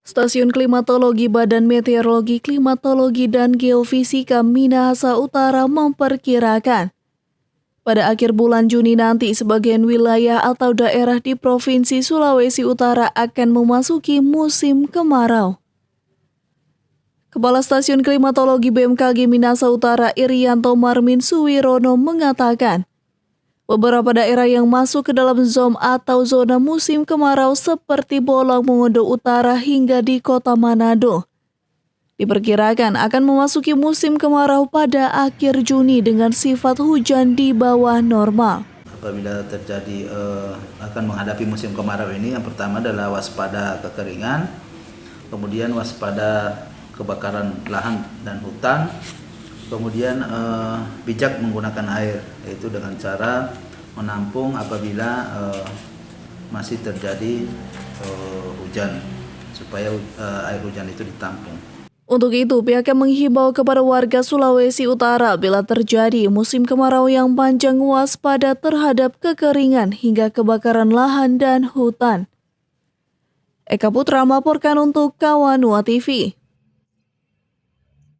Stasiun Klimatologi Badan Meteorologi, Klimatologi, dan Geofisika Minahasa Utara memperkirakan pada akhir bulan Juni nanti sebagian wilayah atau daerah di Provinsi Sulawesi Utara akan memasuki musim kemarau. Kepala Stasiun Klimatologi BMKG Minahasa Utara Irianto Marmin Suwirono mengatakan, beberapa daerah yang masuk ke dalam zona atau zona musim kemarau seperti Bolong Mongondo Utara hingga di Kota Manado diperkirakan akan memasuki musim kemarau pada akhir Juni dengan sifat hujan di bawah normal. Apabila terjadi akan menghadapi musim kemarau ini, yang pertama adalah waspada kekeringan, kemudian waspada kebakaran lahan dan hutan, kemudian bijak menggunakan air, yaitu dengan cara menampung apabila masih terjadi hujan, supaya air hujan itu ditampung. Untuk itu, pihaknya menghimbau kepada warga Sulawesi Utara bila terjadi musim kemarau yang panjang waspada terhadap kekeringan hingga kebakaran lahan dan hutan. Eka Putra melaporkan untuk Kawanua TV.